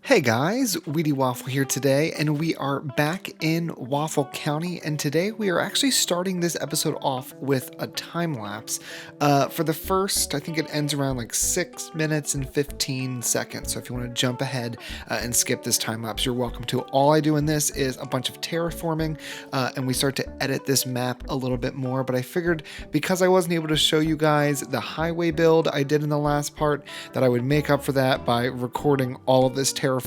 Hey guys, Wheatywaffle here today, and we are back in Waffle County, and today we are actually starting this episode off with a time lapse. For the first, I think it ends around like 6 minutes and 15 seconds, so if you want to jump ahead and skip this time lapse, you're welcome to. All I do in this is a bunch of terraforming, and we start to edit this map a little bit more, but I figured because I wasn't able to show you guys the highway build I did in the last part, that I would make up for that by recording all of this terraforming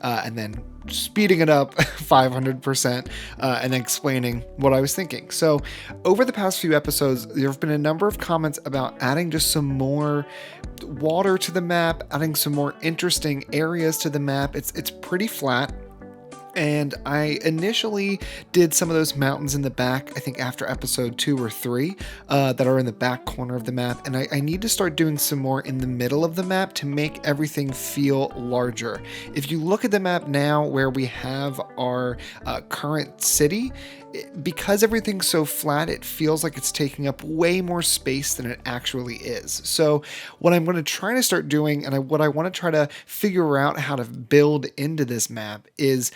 and then speeding it up 500% and explaining what I was thinking. So over the past few episodes, there have been a number of comments about adding just some more water to the map, adding some more interesting areas to the map. It's pretty flat. And I initially did some of those mountains in the back, I think after episode 2 or 3, that are in the back corner of the map. And I need to start doing some more in the middle of the map to make everything feel larger. If you look at the map now where we have our current city, because everything's so flat, it feels like it's taking up way more space than it actually is. So what I'm going to try to start doing, and what I want to try to figure out how to build into this map is,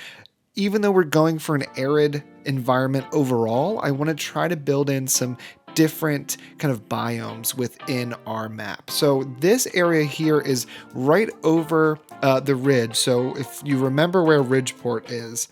even though we're going for an arid environment overall, I want to try to build in some different kind of biomes within our map. So this area here is right over the ridge. So if you remember where Ridgeport is,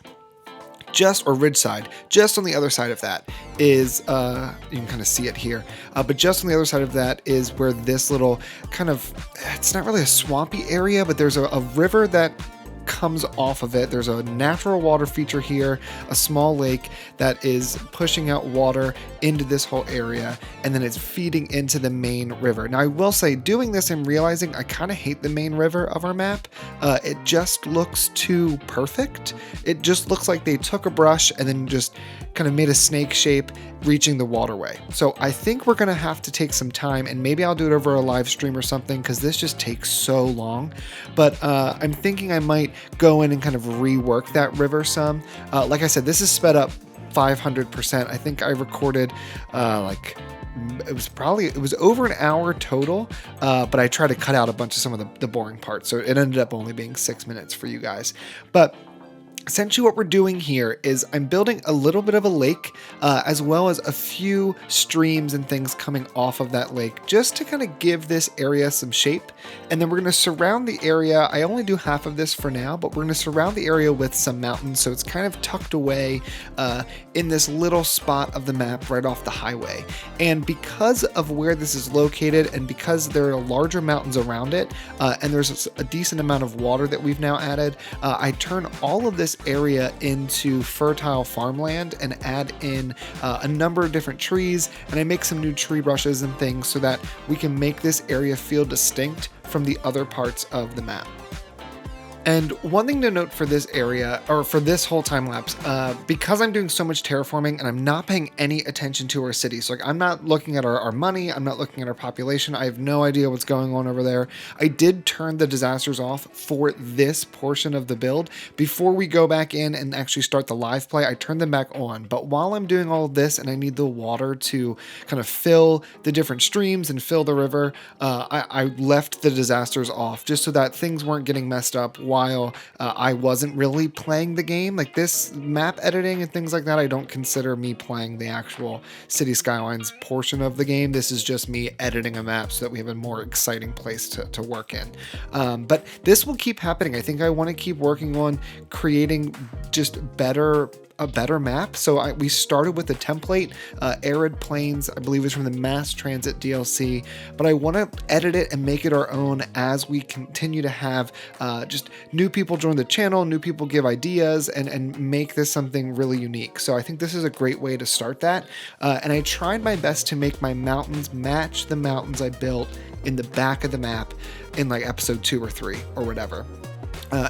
or Ridgeside, just on the other side of that is, you can kind of see it here, but just on the other side of that is where this little kind of, it's not really a swampy area, but there's a river that comes off of it. There's a natural water feature here, a small lake that is pushing out water into this whole area, and then it's feeding into the main river. Now I will say, doing this, I'm realizing I kind of hate the main river of our map. It just looks too perfect. It just looks like they took a brush and then just kind of made a snake shape reaching the waterway. So I think we're gonna have to take some time, and maybe I'll do it over a live stream or something, because this just takes so long. But I'm thinking I might go in and kind of rework that river some. Like I said, this is sped up 500%. I think I recorded it was over an hour total, but I tried to cut out a bunch of some of the boring parts, so it ended up only being 6 minutes for you guys. But essentially what we're doing here is I'm building a little bit of a lake, as well as a few streams and things coming off of that lake, just to kind of give this area some shape. And then we're going to surround the area. I only do half of this for now, but we're going to surround the area with some mountains, so it's kind of tucked away in this little spot of the map right off the highway. And because of where this is located, and because there are larger mountains around it, and there's a decent amount of water that we've now added, I turn all of this area into fertile farmland and add in a number of different trees, and I make some new tree brushes and things so that we can make this area feel distinct from the other parts of the map. And one thing to note for this area, or for this whole time lapse, because I'm doing so much terraforming and I'm not paying any attention to our cities, so like I'm not looking at our money, I'm not looking at our population, I have no idea what's going on over there. I did turn the disasters off for this portion of the build. Before we go back in and actually start the live play, I turned them back on. But while I'm doing all of this and I need the water to kind of fill the different streams and fill the river, I left the disasters off just so that things weren't getting messed up while I wasn't really playing the game. Like this map editing and things like that, I don't consider me playing the actual City Skylines portion of the game. This is just me editing a map so that we have a more exciting place to work in. But this will keep happening. I think I want to keep working on creating just a better map. So we started with a template, Arid Plains, I believe is from the Mass Transit DLC, but I want to edit it and make it our own as we continue to have just new people join the channel, new people give ideas, and make this something really unique. So I think this is a great way to start that. And I tried my best to make my mountains match the mountains I built in the back of the map in like episode 2 or 3 or whatever.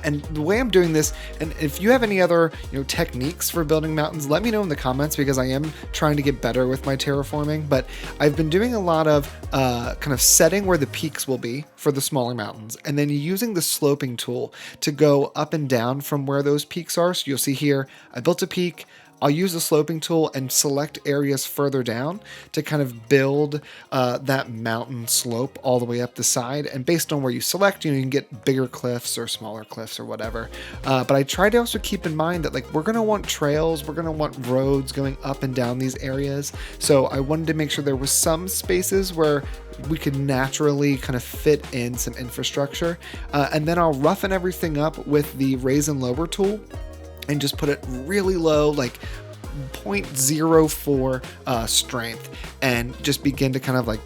And the way I'm doing this, and if you have any other techniques for building mountains, let me know in the comments, because I am trying to get better with my terraforming. But I've been doing a lot of kind of setting where the peaks will be for the smaller mountains, and then using the sloping tool to go up and down from where those peaks are. So you'll see here, I built a peak, I'll use the sloping tool and select areas further down to kind of build that mountain slope all the way up the side. And based on where you select, you can get bigger cliffs or smaller cliffs or whatever. But I try to also keep in mind that like we're going to want trails, we're going to want roads going up and down these areas. So I wanted to make sure there was some spaces where we could naturally kind of fit in some infrastructure. And then I'll roughen everything up with the raise and lower tool and just put it really low, like 0.04 strength, and just begin to kind of like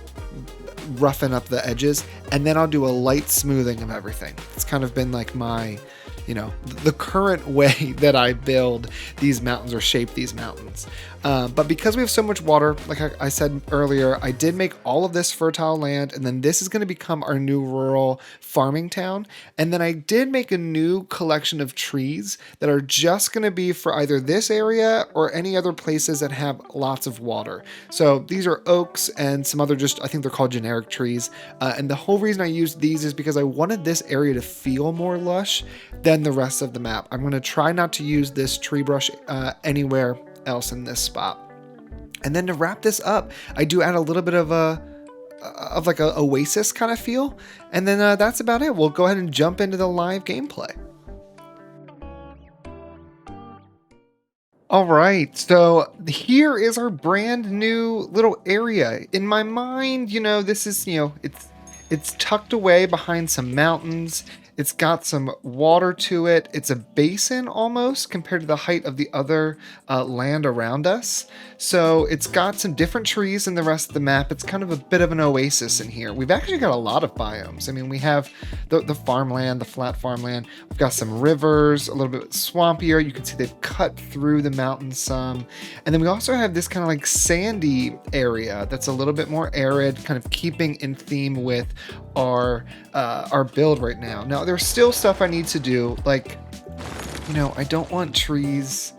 roughen up the edges. And then I'll do a light smoothing of everything. It's kind of been like my, the current way that I build these mountains or shape these mountains. But because we have so much water, like I said earlier, I did make all of this fertile land, and then this is going to become our new rural farming town. And then I did make a new collection of trees that are just going to be for either this area or any other places that have lots of water. So these are oaks and some other I think they're called generic trees. And the whole reason I used these is because I wanted this area to feel more lush than the rest of the map. I'm going to try not to use this tree brush anywhere else in this spot. And then to wrap this up, I do add a little bit of like a oasis kind of feel. And then that's about it. We'll go ahead and jump into the live gameplay. All right, so here is our brand new little area. In my mind, this is, it's tucked away behind some mountains. It's got some water to it. It's a basin almost compared to the height of the other land around us. So it's got some different trees than the rest of the map. It's kind of a bit of an oasis in here. We've actually got a lot of biomes. I mean, we have the farmland, the flat farmland. We've got some rivers, a little bit swampier. You can see they've cut through the mountains some. And then we also have this kind of like sandy area that's a little bit more arid, kind of keeping in theme with our build right now. Now, there's still stuff I need to do, like, I don't want trees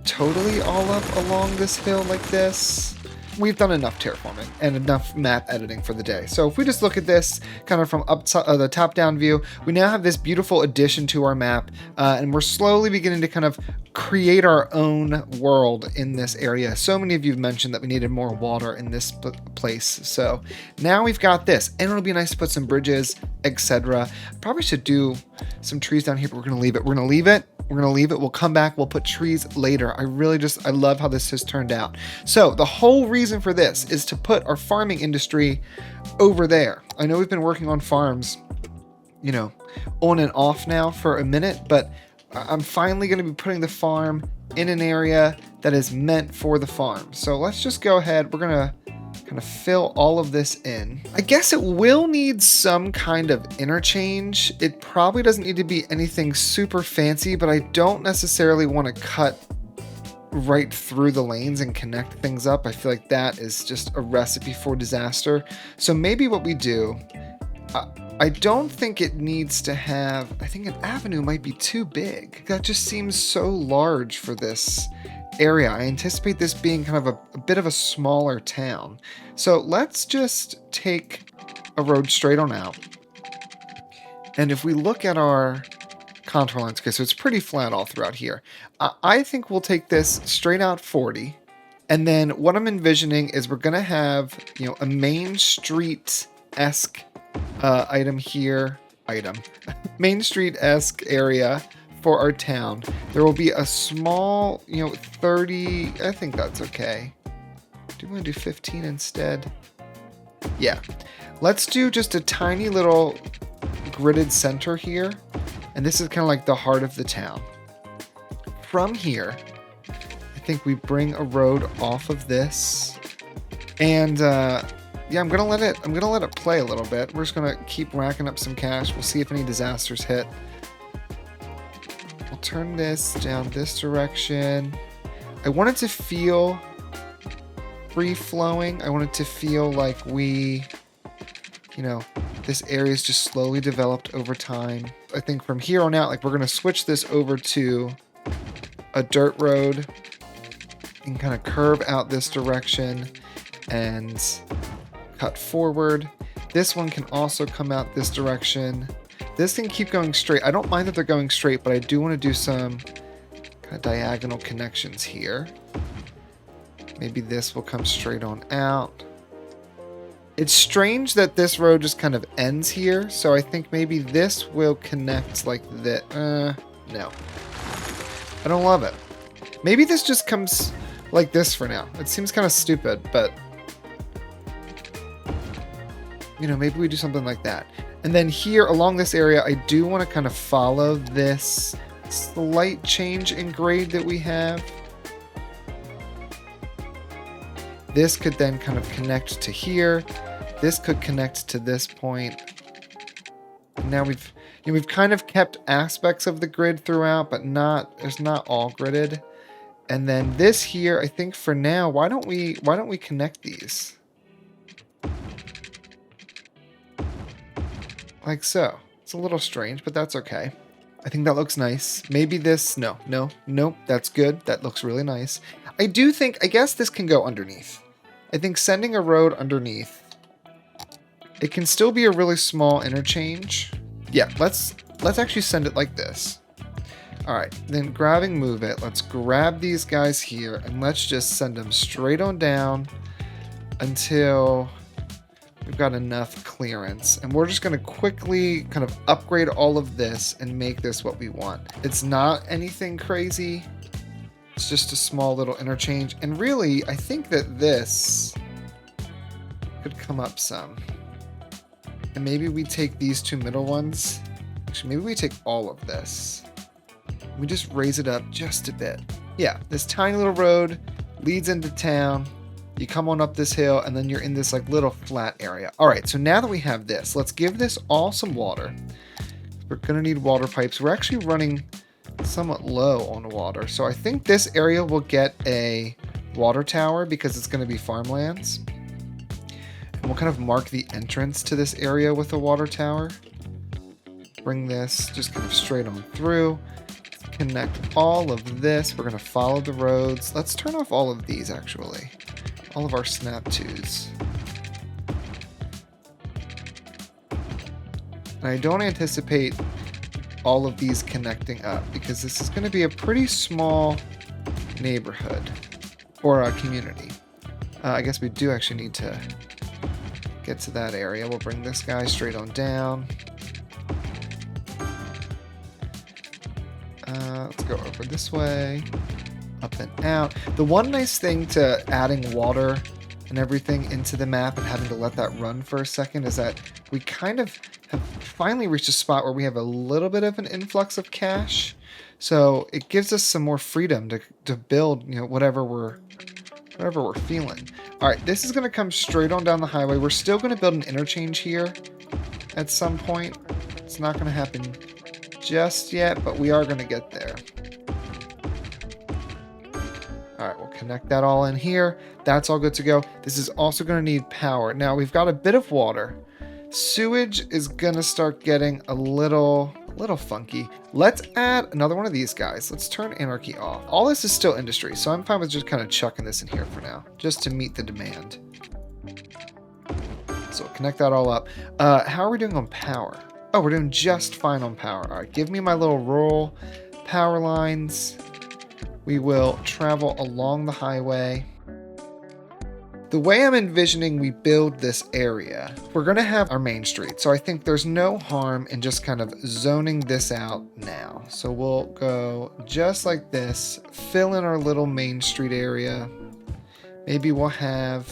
totally all up along this hill like this. We've done enough terraforming and enough map editing for the day. So if we just look at this kind of from the top-down view, we now have this beautiful addition to our map, and we're slowly beginning to kind of create our own world in this area. So many of you have mentioned that we needed more water in this place. So now we've got this, and it'll be nice to put some bridges, etc. Probably should do some trees down here, but we're going to leave it. We're going to leave it. We're going to leave it. We'll come back. We'll put trees later. I love how this has turned out. So the whole reason for this is to put our farming industry over there. I know we've been working on farms, on and off now for a minute, but I'm finally going to be putting the farm in an area that is meant for the farm. So let's just go ahead. We're going to kind of fill all of this in. I guess it will need some kind of interchange. It probably doesn't need to be anything super fancy, but I don't necessarily want to cut right through the lanes and connect things up. I feel like that is just a recipe for disaster. So maybe what we do, I don't think it needs to have, I think an avenue might be too big. That just seems so large for this area. I anticipate this being kind of a bit of a smaller town. So let's just take a road straight on out. And if we look at our contour lines, okay, so it's pretty flat all throughout here. I think we'll take this straight out 40. And then what I'm envisioning is we're going to have, a Main Street-esque Main Street-esque area for our town. There will be a small, 30, I think that's okay. Do we want to do 15 instead? Yeah. Let's do just a tiny little gridded center here. And this is kind of like the heart of the town. From here, I think we bring a road off of this. And yeah, I'm gonna let it play a little bit. We're just gonna keep racking up some cash. We'll see if any disasters hit. We'll turn this down this direction. I want it to feel free-flowing. I want it to feel like we, this area is just slowly developed over time. I think from here on out, like we're gonna switch this over to a dirt road and kind of curve out this direction and cut forward. This one can also come out this direction. This can keep going straight. I don't mind that they're going straight, but I do want to do some kind diagonal connections here. Maybe this will come straight on out. It's strange that this road just kind of ends here, so I think maybe this will connect like this. No. I don't love it. Maybe this just comes like this for now. It seems kind of stupid, but you know, maybe we do something like that. And then here along this area, I do want to kind of follow this slight change in grade that we have. This could then kind of connect to here. This could connect to this point. And now we've kind of kept aspects of the grid throughout, but it's not all gridded. And then this here, I think for now, why don't we connect these? Like so. It's a little strange, but that's okay. I think that looks nice. Maybe this, nope, that's good. That looks really nice. I guess this can go underneath. I think sending a road underneath, it can still be a really small interchange. Yeah, let's actually send it like this. All right, then move it. Let's grab these guys here and let's just send them straight on down until we've got enough clearance. And we're just gonna quickly kind of upgrade all of this and make this what we want. It's not anything crazy. It's just a small little interchange. And really, I think that this could come up some. And maybe we take these two middle ones. Actually, maybe we take all of this. We just raise it up just a bit. Yeah, this tiny little road leads into town. You come on up this hill and then you're in this like little flat area. All right, so now that we have this, let's give this all some water. We're gonna need water pipes. We're actually running somewhat low on water. So I think this area will get a water tower because it's gonna be farmlands. And we'll kind of mark the entrance to this area with a water tower. Bring this just kind of straight on through. Connect all of this. We're going to follow the roads. Let's turn off all of these actually. All of our snap twos. And I don't anticipate all of these connecting up because this is going to be a pretty small neighborhood or a community. I guess we do actually need to get to that area. We'll bring this guy straight on down. Let's go over this way, up and out. The one nice thing to adding water and everything into the map and having to let that run for a second is that we kind of have finally reached a spot where we have a little bit of an influx of cash. So it gives us some more freedom to build, you know, whatever we're feeling. All right, this is going to come straight on down the highway. We're still going to build an interchange here at some point. It's not going to happen just yet, but we are going to get there. All right, we'll connect that all in here. That's all good to go. This is also going to need power. Now we've got a bit of water. Sewage is going to start getting a little funky. Let's add another one of these guys. Let's turn anarchy off. All this is still industry, so I'm fine with just kind of chucking this in here for now, just to meet the demand. So connect that all up. How are we doing on power? Oh, we're doing just fine on power. All right, give me my little rural power lines. We will travel along the highway. The way I'm envisioning we build this area, we're going to have our main street. So I think there's no harm in just kind of zoning this out now. So we'll go just like this, fill in our little main street area. Maybe we'll have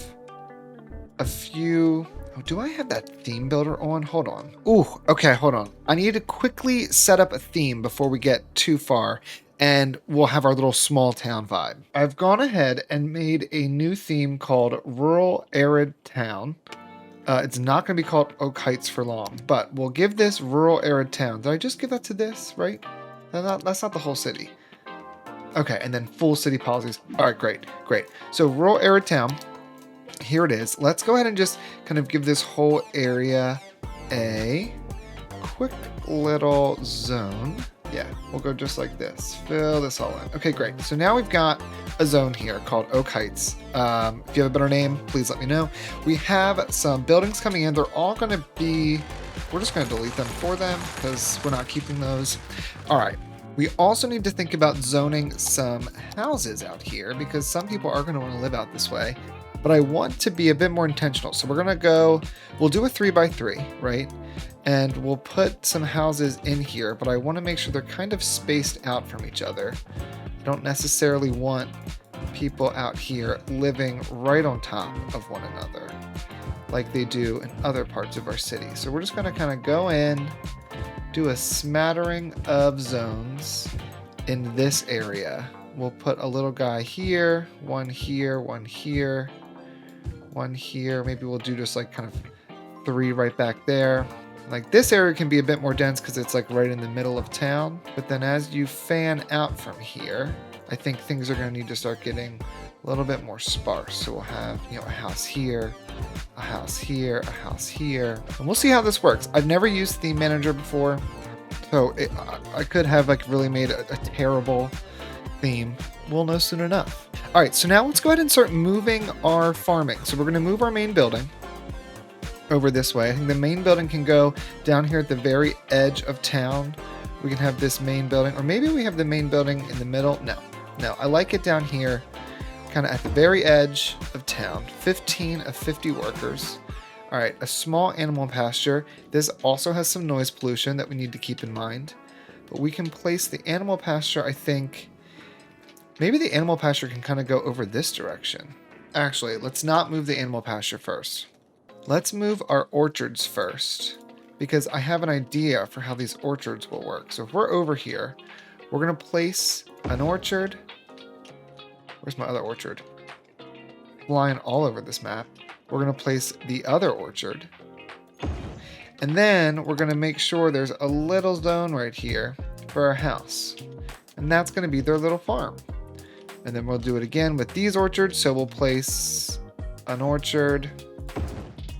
a few... Oh, do I have that theme builder on? Hold on. Ooh, okay, hold on. I need to quickly set up a theme before we get too far, and we'll have our little small town vibe. I've gone ahead and made a new theme called Rural Arid Town. It's not going to be called Oak Heights for long, but we'll give this Rural Arid Town. Did I just give that to this, right? That's not the whole city. Okay, and then full city policies. All right, great. So Rural Arid Town. Here it is. Let's go ahead and just kind of give this whole area a quick little zone. Yeah, we'll go just like this. Fill this all in. Okay, great. So now we've got a zone here called Oak Heights. If you have a better name, please let me know. We have some buildings coming in. They're all going to be... We're just going to delete them for them because we're not keeping those. All right. We also need to think about zoning some houses out here because some people are going to want to live out this way. But I want to be a bit more intentional. So we're going to go, we'll do a 3x3, right? And we'll put some houses in here, but I want to make sure they're kind of spaced out from each other. I don't necessarily want people out here living right on top of one another like they do in other parts of our city. So we're just going to kind of go in, do a smattering of zones in this area. We'll put a little guy here, one here, one here, one here. Maybe we'll do just like kind of 3 right back there. Like this area can be a bit more dense because it's like right in the middle of town. But then as you fan out from here, I think things are going to need to start getting a little bit more sparse. So we'll have, you know, a house here, a house here, a house here. And we'll see how this works. I've never used Theme Manager before, so I could have like really made a terrible theme. We'll know soon enough. All right, so now let's go ahead and start moving our farming. So we're going to move our main building over this way. I think the main building can go down here at the very edge of town. We can have this main building, or maybe we have the main building in the middle. No, I like it down here, kind of at the very edge of town. 15 of 50 workers. All right, a small animal pasture. This also has some noise pollution that we need to keep in mind. But we can place the animal pasture, I think. Maybe the animal pasture can kind of go over this direction. Actually, let's not move the animal pasture first. Let's move our orchards first, because I have an idea for how these orchards will work. So if we're over here, we're going to place an orchard. Where's my other orchard? Flying all over this map. We're going to place the other orchard. And then we're going to make sure there's a little zone right here for our house. And that's going to be their little farm. And then we'll do it again with these orchards. So we'll place an orchard.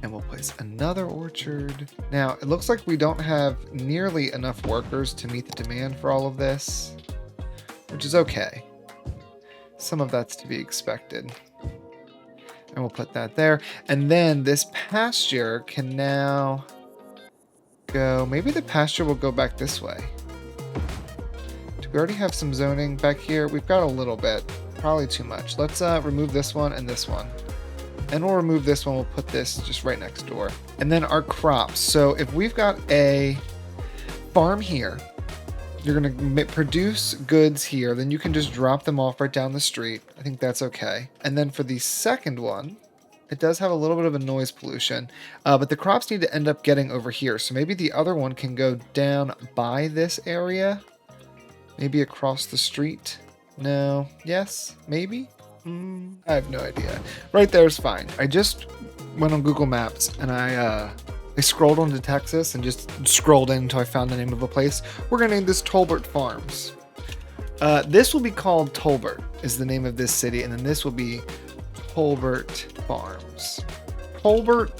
And we'll place another orchard. Now, it looks like we don't have nearly enough workers to meet the demand for all of this, which is okay. Some of that's to be expected. And we'll put that there. And then this pasture can now go... Maybe the pasture will go back this way. Do we already have some zoning back here? We've got a little bit. Probably too much. Let's remove this one and this one. And we'll remove this one. We'll put this just right next door. And then our crops. So if we've got a farm here, you're going to produce goods here. Then you can just drop them off right down the street. I think that's okay. And then for the second one, it does have a little bit of a noise pollution. But the crops need to end up getting over here. So maybe the other one can go down by this area. Maybe across the street. No. Yes. Maybe. I have no idea. Right there is fine. I just went on Google Maps and I scrolled onto Texas and just scrolled in until I found the name of a place. We're gonna name this Tolbert Farms. This will be called Tolbert is the name of this city, and then this will be Tolbert Farms. Tolbert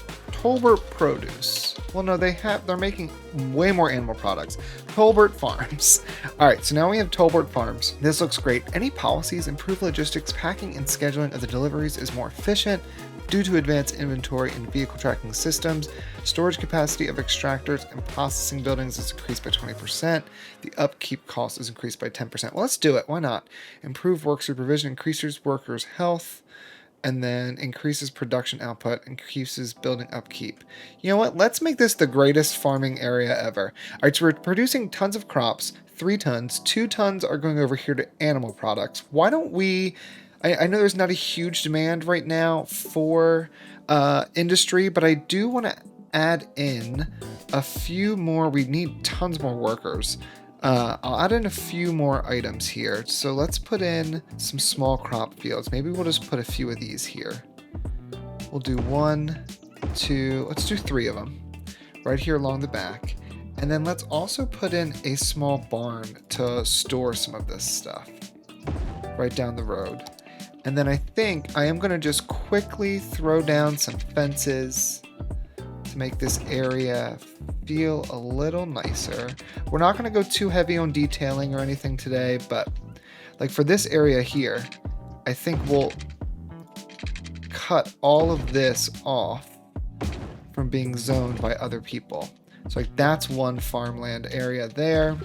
Produce. Well, no, they're making way more animal products. Tolbert Farms. All right, so now we have Tolbert Farms. This looks great. Any policies improve logistics, packing, and scheduling of the deliveries is more efficient due to advanced inventory and vehicle tracking systems. Storage capacity of extractors and processing buildings is increased by 20%. The upkeep cost is increased by 10%. Well, let's do it. Why not? Improve work supervision, increases workers' health, and then increases production output, increases building upkeep. You know what? Let's make this the greatest farming area ever. All right, so we're producing tons of crops, 3 tons. 2 tons are going over here to animal products. Why don't we... I know there's not a huge demand right now for industry, but I do want to add in a few more. We need tons more workers. I'll add in a few more items here. So let's put in some small crop fields. Maybe we'll just put a few of these here. We'll do 1, 2, let's do 3 of them right here along the back. And then let's also put in a small barn to store some of this stuff right down the road. And then I think I am going to just quickly throw down some fences to make this area feel a little nicer. We're not going to go too heavy on detailing or anything today, but like for this area here, I think we'll cut all of this off from being zoned by other people. So like that's one farmland area there.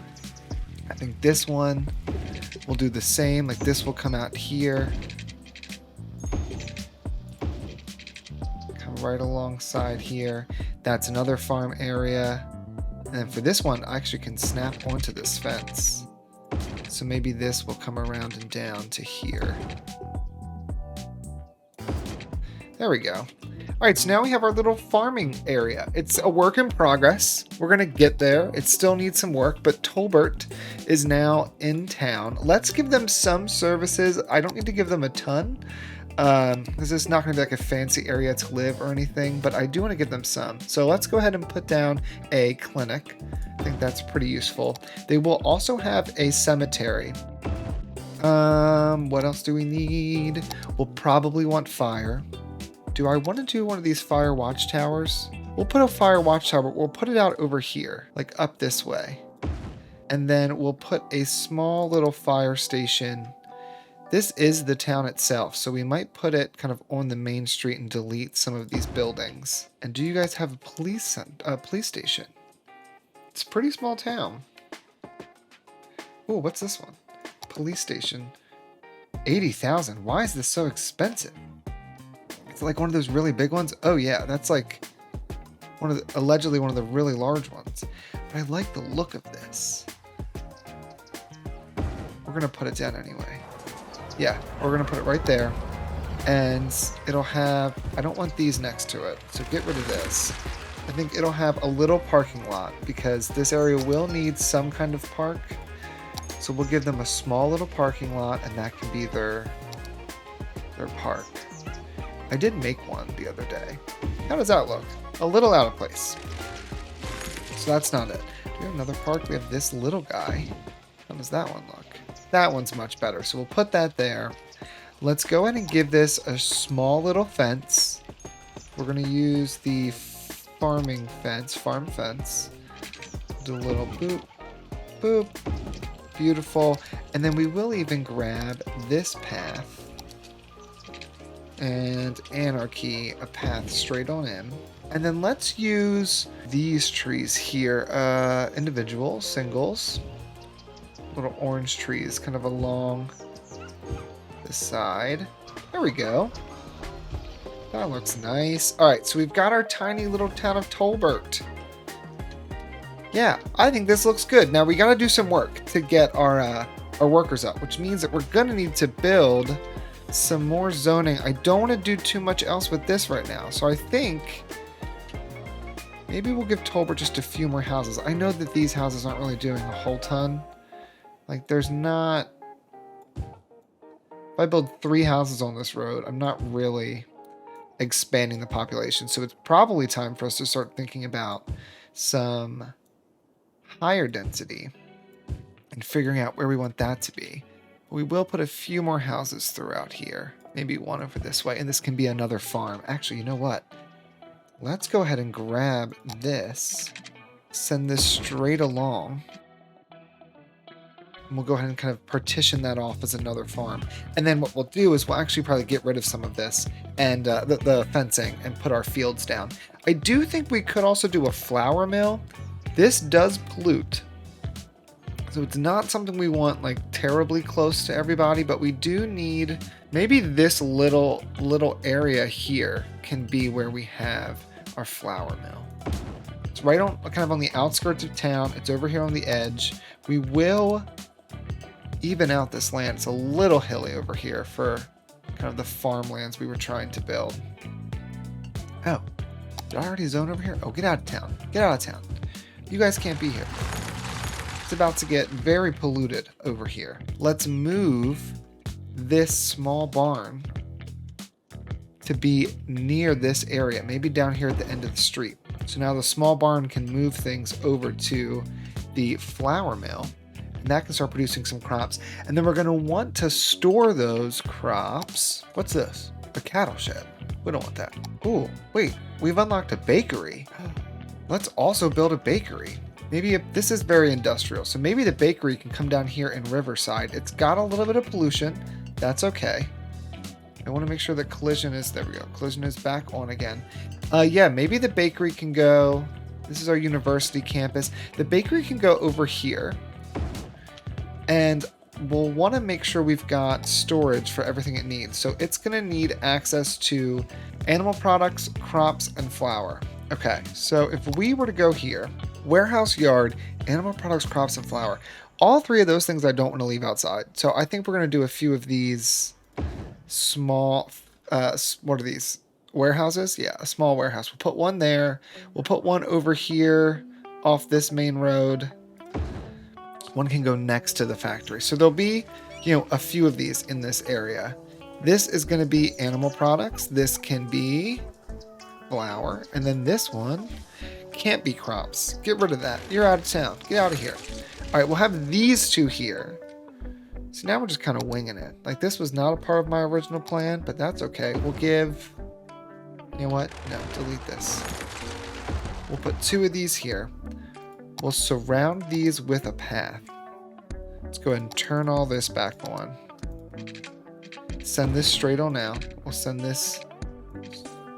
I think this one will do the same. Like this will come out here. Come right alongside here. That's another farm area. And then for this one, I actually can snap onto this fence. So maybe this will come around and down to here. There we go. All right, so now we have our little farming area. It's a work in progress. We're gonna get there. It still needs some work, but Tolbert is now in town. Let's give them some services. I don't need to give them a ton, because it's not gonna be like a fancy area to live or anything, but I do wanna give them some. So let's go ahead and put down a clinic. I think that's pretty useful. They will also have a cemetery. What else do we need? We'll probably want fire. Do I want to do one of these fire watchtowers? We'll put a fire watchtower, but we'll put it out over here, like up this way. And then we'll put a small little fire station. This is the town itself, so we might put it kind of on the main street and delete some of these buildings. And do you guys have a police station? It's a pretty small town. Oh, what's this one? Police station. 80,000. Why is this so expensive? It's like one of those really big ones. Oh yeah, that's like allegedly one of the really large ones. But I like the look of this. We're gonna put it down anyway. Yeah, we're gonna put it right there. And it'll have, I don't want these next to it, so get rid of this. I think it'll have a little parking lot because this area will need some kind of park. So we'll give them a small little parking lot, and that can be their park. I did make one the other day. How does that look? A little out of place. So that's not it. Do we have another park? We have this little guy. How does that one look? That one's much better. So we'll put that there. Let's go ahead and give this a small little fence. We're going to use the farm fence. Do a little boop, boop. Beautiful. And then we will even grab this path. And anarchy, a path straight on in. And then let's use these trees here, individual, singles, little orange trees kind of along the side. There we go. That looks nice. All right, so we've got our tiny little town of Tolbert. Yeah, I think this looks good. Now we got to do some work to get our workers up, which means that we're going to need to build some more zoning. I don't want to do too much else with this right now. So I think maybe we'll give Tolbert just a few more houses. I know that these houses aren't really doing a whole ton. Like there's not... If I build 3 houses on this road, I'm not really expanding the population. So it's probably time for us to start thinking about some higher density and figuring out where we want that to be. We will put a few more houses throughout here. Maybe one over this way, and this can be another farm. Actually, you know what? Let's go ahead and grab this, send this straight along, and we'll go ahead and kind of partition that off as another farm. And then what we'll do is we'll actually probably get rid of some of this and the fencing and put our fields down. I do think we could also do a flour mill. This does pollute. So it's not something we want like terribly close to everybody, but we do need maybe this little area here can be where we have our flour mill. It's right on kind of on the outskirts of town. It's over here on the edge. We will even out this land. It's a little hilly over here for kind of the farmlands we were trying to build. Oh, did I already zone over here? Oh, get out of town. Get out of town. You guys can't be here. It's about to get very polluted over here. Let's move this small barn to be near this area, maybe down here at the end of the street. So now the small barn can move things over to the flour mill, and that can start producing some crops. And then we're going to want to store those crops. What's this? A cattle shed. We don't want that. Oh, wait, we've unlocked a bakery. Let's also build a bakery. Maybe this is very industrial, so maybe the bakery can come down here in Riverside. It's got a little bit of pollution. That's okay. I want to make sure that collision is, there we go. Collision is back on again. Yeah, maybe the bakery can go, this is our university campus. The bakery can go over here. And we'll want to make sure we've got storage for everything it needs. So it's going to need access to animal products, crops, and flour. Okay, so if we were to go here, warehouse, yard, animal products, crops, and flour, all three of those things I don't want to leave outside. So I think we're going to do a few of these small, what are these? Warehouses? Yeah, a small warehouse. We'll put one there. We'll put one over here off this main road. One can go next to the factory. So there'll be, a few of these in this area. This is going to be animal products. This can be flour. And then this one can't be crops. Get rid of that. You're out of town. Get out of here. All right, we'll have these two here. So now we're just kind of winging it. Like, this was not a part of my original plan, but that's okay. We'll give... You know what? No, delete this. We'll put two of these here. We'll surround these with a path. Let's go ahead and turn all this back on. Send this straight on out. We'll send this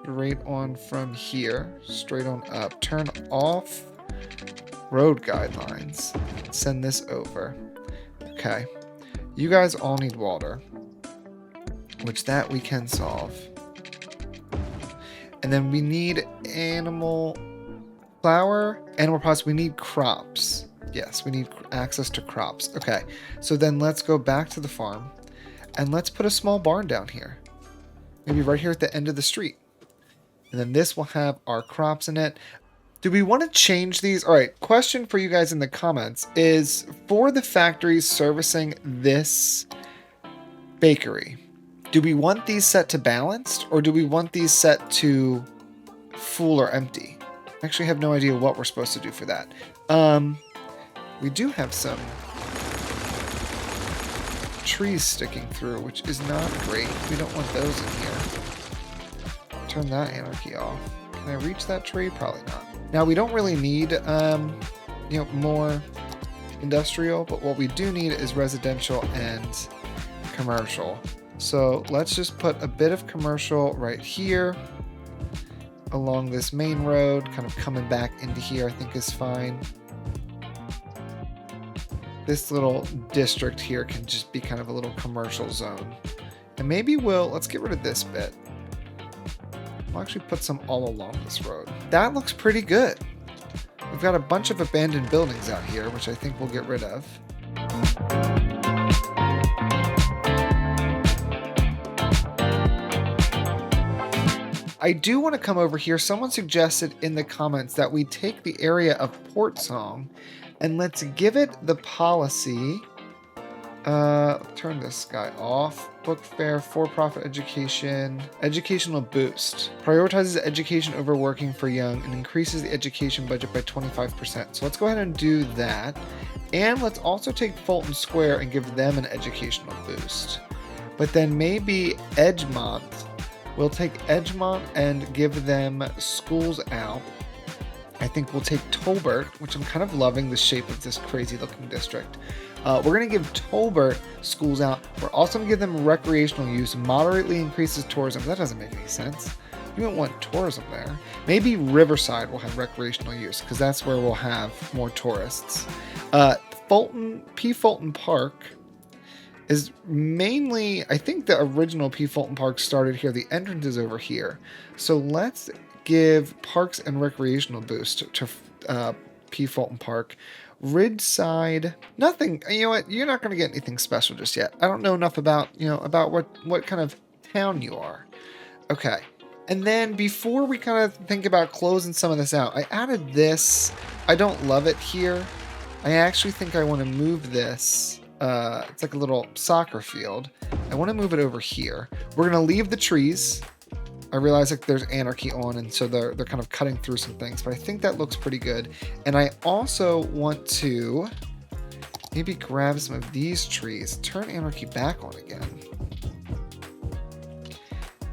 straight on from here. Straight on up. Turn off road guidelines. Send this over. Okay. You guys all need water. Which that we can solve. And then we need animal flour, animal products. We need crops. Yes, we need access to crops. Okay, so then let's go back to the farm and let's put a small barn down here. Maybe right here at the end of the street. And then this will have our crops in it. Do we want to change these? All right, question for you guys in the comments is, for the factories servicing this bakery, do we want these set to balanced, or do we want these set to full or empty? I actually have no idea what we're supposed to do for that. We do have some trees sticking through, which is not great. We don't want those in here. Turn that anarchy off. Can I reach that tree? Probably not. Now, we don't really need, more industrial, but what we do need is residential and commercial. So let's just put a bit of commercial right here along this main road, kind of coming back into here, I think is fine. This little district here can just be kind of a little commercial zone. And maybe let's get rid of this bit. We'll actually put some all along this road. That looks pretty good. We've got a bunch of abandoned buildings out here, which I think we'll get rid of. I do want to come over here. Someone suggested in the comments that we take the area of Port Song and let's give it the policy. Turn this guy off. Book fair, for-profit education, educational boost. Prioritizes education over working for young and increases the education budget by 25%. So let's go ahead and do that. And let's also take Fulton Square and give them an educational boost. But then maybe Edgemont. We'll take Edgemont and give them schools out. I think we'll take Tolbert, which I'm kind of loving the shape of this crazy looking district. We're going to give Tolbert schools out. We're also going to give them recreational use, moderately increases tourism. That doesn't make any sense. You don't want tourism there. Maybe Riverside will have recreational use because that's where we'll have more tourists. Fulton Park is mainly, I think the original P. Fulton Park started here. The entrance is over here. So let's give Parks and Recreational boost to P. Fulton Park. Ridgeside, nothing. You know what? You're not going to get anything special just yet. I don't know enough about, about what kind of town you are. Okay. And then before we kind of think about closing some of this out, I added this. I don't love it here. I actually think I want to move this. It's like a little soccer field. I want to move it over here. We're going to leave the trees. I realize like there's anarchy on, and so they're kind of cutting through some things, but I think that looks pretty good. And I also want to maybe grab some of these trees, turn anarchy back on again,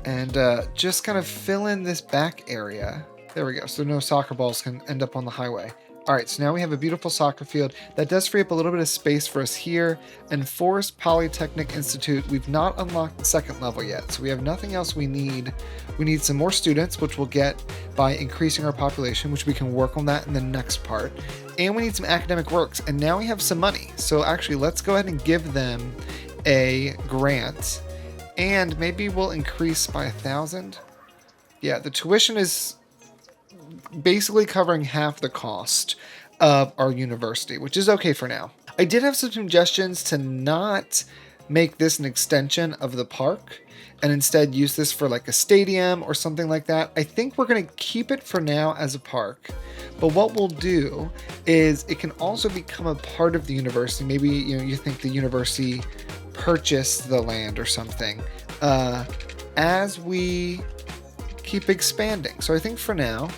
and just kind of fill in this back area. There we go. So no soccer balls can end up on the highway. All right, so now we have a beautiful soccer field. That does free up a little bit of space for us here. And Forest Polytechnic Institute, we've not unlocked the second level yet, so we have nothing else we need. We need some more students, which we'll get by increasing our population, which we can work on that in the next part. and we need some academic works, and now we have some money. So actually, let's go ahead and give them a grant, and maybe we'll increase by 1,000. Yeah, the tuition is basically covering half the cost of our university, which is okay for now. I did have some suggestions to not make this an extension of the park and instead use this for like a stadium or something like that. I think we're going to keep it for now as a park, but what we'll do is it can also become a part of the university. Maybe, you know, you think the university purchased the land or something as we keep expanding. So I think for now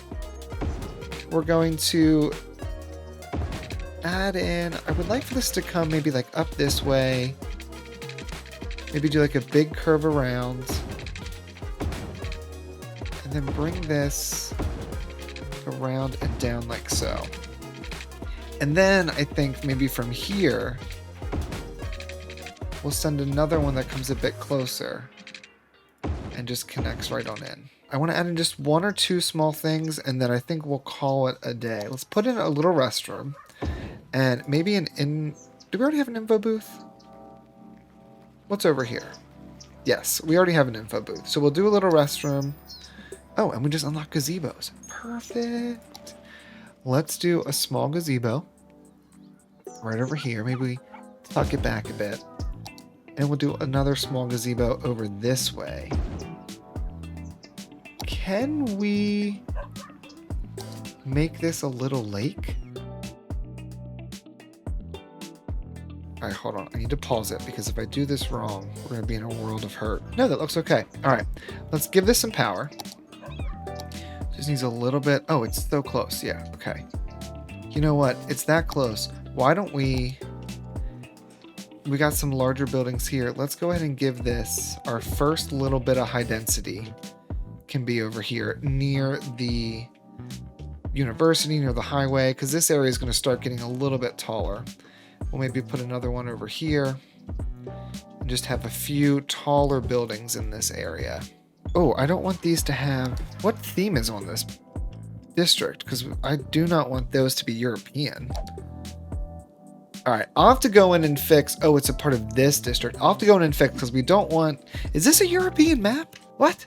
we're going to add in, I would like for this to come maybe like up this way, maybe do like a big curve around, and then bring this around and down like so. And then I think maybe from here we'll send another one that comes a bit closer and just connects right on in. I want to add in just 1 or 2 small things, and then I think we'll call it a day. Let's put in a little restroom, and maybe do we already have an info booth? What's over here? Yes, we already have an info booth. So we'll do a little restroom. Oh, and we just unlock gazebos. Perfect. Let's do a small gazebo right over here. Maybe we tuck it back a bit. And we'll do another small gazebo over this way. Can we make this a little lake? All right, hold on. I need to pause it because if I do this wrong, we're going to be in a world of hurt. No, that looks okay. All right, let's give this some power. Just needs a little bit. Oh, it's so close. Yeah, okay. You know what? It's that close. Why don't we got some larger buildings here. Let's go ahead and give this our first little bit of high density. Can be over here near the university, near the highway, because this area is going to start getting a little bit taller. We'll maybe put another one over here and just have a few taller buildings in this area. Oh, I don't want these to have... What theme is on this district? Because I do not want those to be European. All right, I'll have to go in and fix... Oh, it's a part of this district. I'll have to go in and fix because we don't want... Is this a European map? What?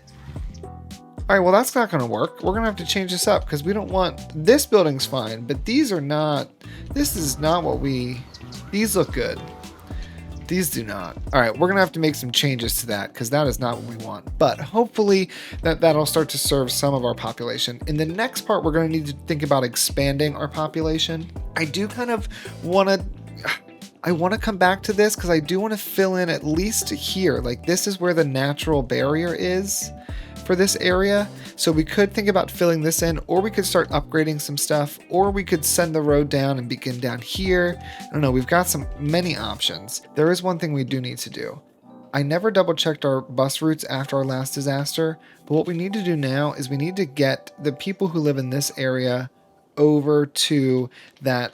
All right, well, that's not going to work. We're going to have to change this up because we don't want... This building's fine, but these are not... This is not what we... These look good. These do not. All right, we're going to have to make some changes to that because that is not what we want. But hopefully that'll start to serve some of our population. In the next part, we're going to need to think about expanding our population. I do kind of want to... I want to come back to this because I do want to fill in at least here. Like this is where the natural barrier is for this area. So we could think about filling this in, or we could start upgrading some stuff, or we could send the road down and begin down here. I don't know. We've got many options. There is one thing we do need to do. I never double checked our bus routes after our last disaster, but what we need to do now is we need to get the people who live in this area over to that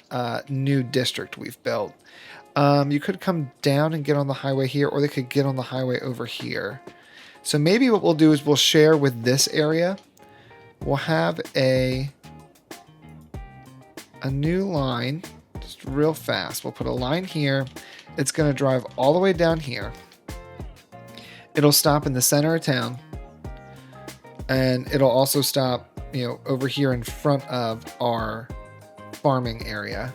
new district we've built. You could come down and get on the highway here, or they could get on the highway over here. So maybe what we'll do is we'll share with this area. We'll have a new line, just real fast. We'll put a line here. It's going to drive all the way down here. It'll stop in the center of town. And it'll also stop, over here in front of our farming area.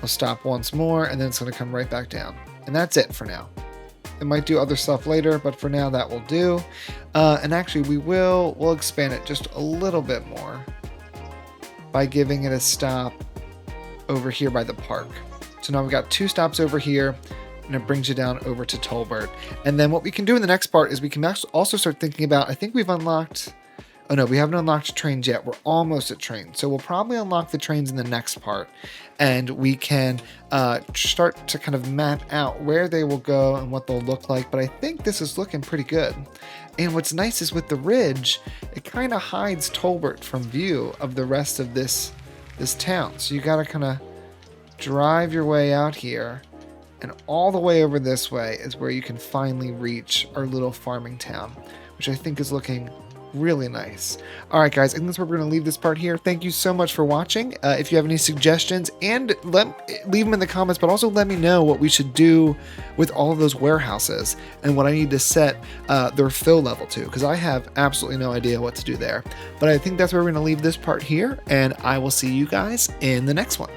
We'll stop once more, and then it's going to come right back down. And that's it for now. It might do other stuff later, but for now that will do. And actually we'll expand it just a little bit more by giving it a stop over here by the park. So now we've got 2 stops over here, and it brings you down over to Tolbert. And then what we can do in the next part is we can also start thinking about, I think we've unlocked... Oh no, we haven't unlocked trains yet. We're almost at trains. So we'll probably unlock the trains in the next part. And we can start to kind of map out where they will go and what they'll look like. But I think this is looking pretty good. And what's nice is with the ridge, it kind of hides Tolbert from view of the rest of this town. So you got to kind of drive your way out here. And all the way over this way is where you can finally reach our little farming town, which I think is looking really nice. All right, guys, I think that's where we're going to leave this part here. Thank you so much for watching. If you have any suggestions, and leave them in the comments, but also let me know what we should do with all of those warehouses and what I need to set their fill level to, because I have absolutely no idea what to do there. But I think that's where we're going to leave this part here, and I will see you guys in the next one.